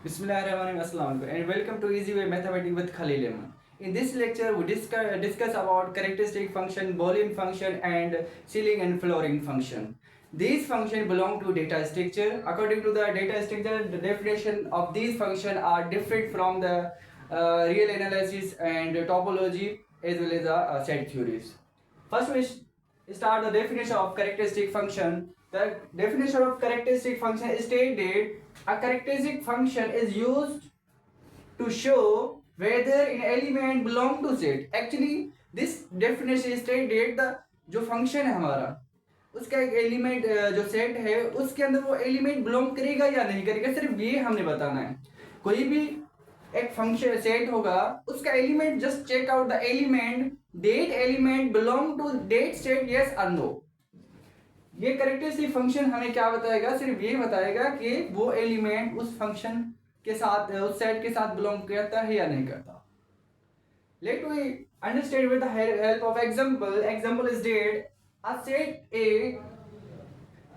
Bismillahirrahmanirrahim and welcome to Easy Way Mathematics with Khalil Ahmed. In this lecture, we discuss about characteristic function, Boolean function, and ceiling and flooring function. These functions belong to data structure. According to the data structure, the definition of these functions are different from the real analysis and topology as well as the set theories. First, we start the definition of characteristic function. The definition of characteristic function is stated: a characteristic function is used to show whether an element belong to set. Actually, this definition is stated the जो function है हमारा उसका एक element जो set है उसके अंदर वो एलिमेंट बिलोंग करेगा या नहीं करेगा, सिर्फ ये हमने बताना है. कोई भी एक फंक्शन सेट होगा, उसका element just check out the element, that element belong to that set, yes और नो. ये कैरेक्टरिस्टिक फंक्शन हमें क्या बताएगा? सिर्फ ये बताएगा कि वो एलिमेंट उस फंक्शन के साथ, उस सेट के साथ बिलोंग करता है या नहीं करता. Let we understand with the help of example. Example is that a set A,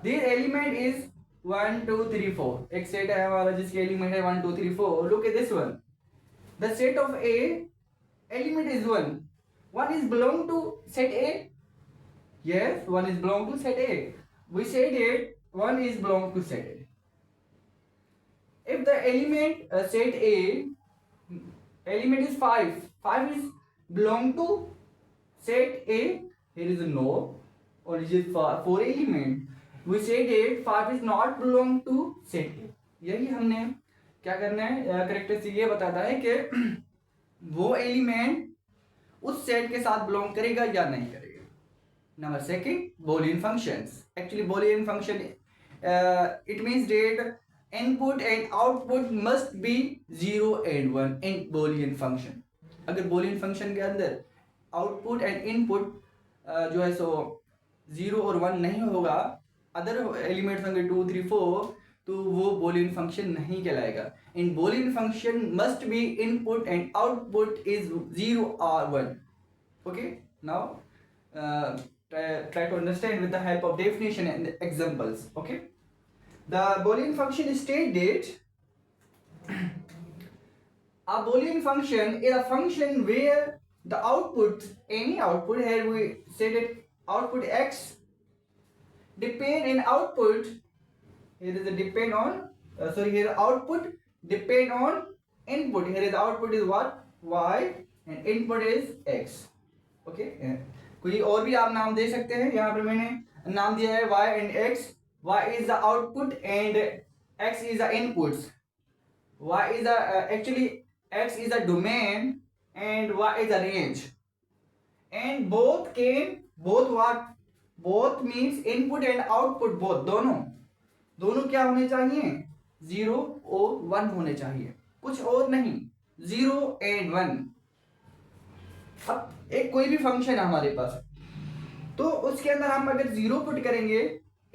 this element is 1 2 3 4. एक सेट है हमारा जिसके एलिमेंट है 1 2 3 4. Look at this one. The set of A element is 1. 1 is belong to set A. Yes, 1 is belong to set A. We said it 1 is belong to set A. If the element set A element is 5, 5 is belong to set A. Here is a no. Or is it 4 element? We said it 5 is not belong to set A. यही हमने क्या करना है, characteristic ये बताता है कि वो एलिमेंट उस सेट के साथ बिलोंग करेगा या नहीं करेगा. Number second, Boolean functions. Actually Boolean function it means that input and output must be 0 and 1 in Boolean function. अगर Boolean function के अंदर आउटपुट एंड इनपुट जो है सो 0 और 1 नहीं होगा, अदर एलिमेंट्स होंगे 2 3 4, तो वो Boolean function नहीं कहलाएगा. इन Boolean function must be input and output is 0 or 1. Okay, now try to understand with the help of definition and examples. Okay, the Boolean function is stated a Boolean function is a function where the output, any output, here we said it output x depend in output, here is a depend on here output depend on input, here is output is what, y, and input is x. Okay, कोई और भी आप नाम दे सकते हैं. यहाँ पर मैंने नाम दिया है y and x. y is the output and x is the inputs. y is the actually x is the domain and y is the range, and both what, both means input and output, both दोनों क्या होने चाहिए? 0 और 1 होने चाहिए, कुछ और नहीं. 0 and 1. अब एक कोई भी फंक्शन है हमारे पास, तो उसके अंदर हम अगर 0 पुट करेंगे,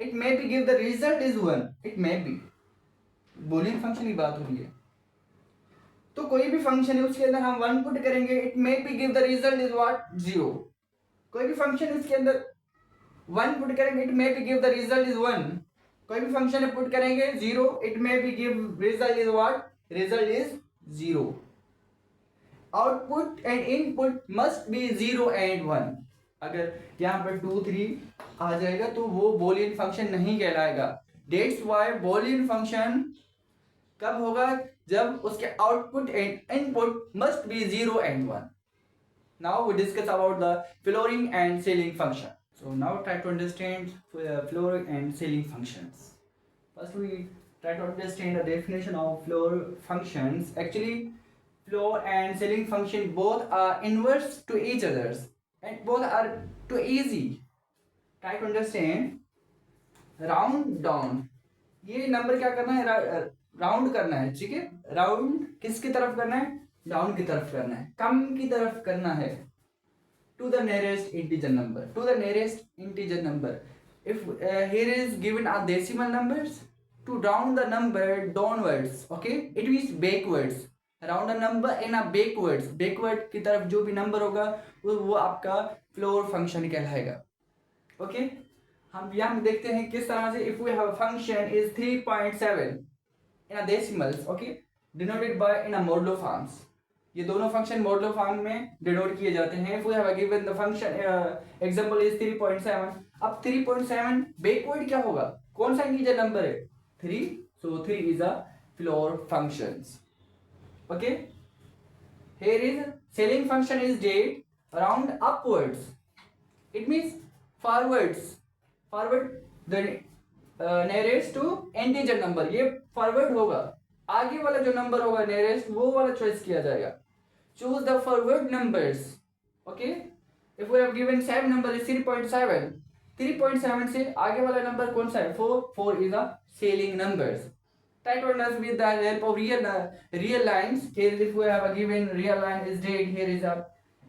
it may be give the result is 1. It may be Boolean function की बात हो रही है, तो कोई भी फंक्शन है उसके अंदर हम 1 पुट करेंगे, it may be give the result is what, 0. कोई भी फंक्शन उसके अंदर 1 पुट करेंगे, it may be give the result is 1. कोई भी फंक्शन पुट करेंगे 0, it may be give result is what, result is 0. Output and input must be 0 and 1. अगर यहाँ पर 2 3 आ जाएगा तो वो Boolean फंक्शन नहीं कहलाएगा. That's why Boolean फंक्शन कब होगा? जब उसके output and input must be 0 and 1. Now we discuss about the flooring and ceiling function. So now try to understand flooring and ceiling functions. First we try to understand the definition of floor functions. Actually floor and ceiling function both are inverse to each others and both are too easy. Try to understand. Round down, ये number क्या करना है? Round करना है. ठीक है, round किसकी तरफ करना है? डाउन की तरफ करना है, कम की तरफ करना है. To the nearest integer number, to the nearest integer number. If here is given a decimal numbers, to round the number downwards. Okay, it means backwards. Round a number in a backwards, backward की तरफ जो भी number होगा वो आपका floor function कहलाएगा. Okay, हम यहाँ देखते हैं किस तरह से. If we have function is 3.7 in decimals. Okay, denoted by in a modulo forms. ये दोनों फंक्शन मॉडुलो फॉर्म में डिनोट किए जाते हैं. If we have given the function example is 3.7. अब 3.7 बैकवर्ड क्या होगा? कौन सा इंटीजर नंबर है? 3. So 3 is a floor functions. Okay. Here is ceiling function is date round upwards. It means forwards. Forward the nearest to integer number. ये forward होगा. आगे वाला जो नंबर होगा nearest वो वाला चॉइस किया जाएगा. Choose the forward numbers. Okay. If we have given same number is 3.7. 3.7 से आगे वाला नंबर कौन सा है? 4. 4 is a ceiling numbers. Try to understand with the help of real lines. Here if we have a given real line is date. Here is a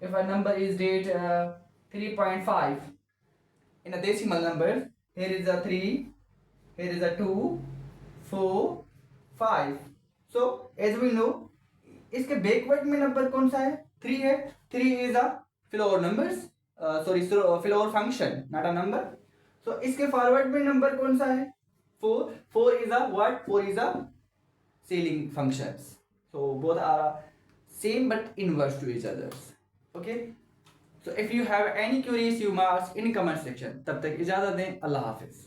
if a number is date 3.5 in a decimal number. Here is a 3. Here is a 2, 4, 5. So as we know. इसके backward में number कौन सा है? 3 है. 3 is a floor numbers floor function not a number. So इसके forward में number कौन सा है? 4. 4 is a what? 4 is a ceiling functions. So both are same but inverse to each others. Okay. So if you have any queries you must in comment section. तब तक इजाजत दें. अल्लाह हाफिज.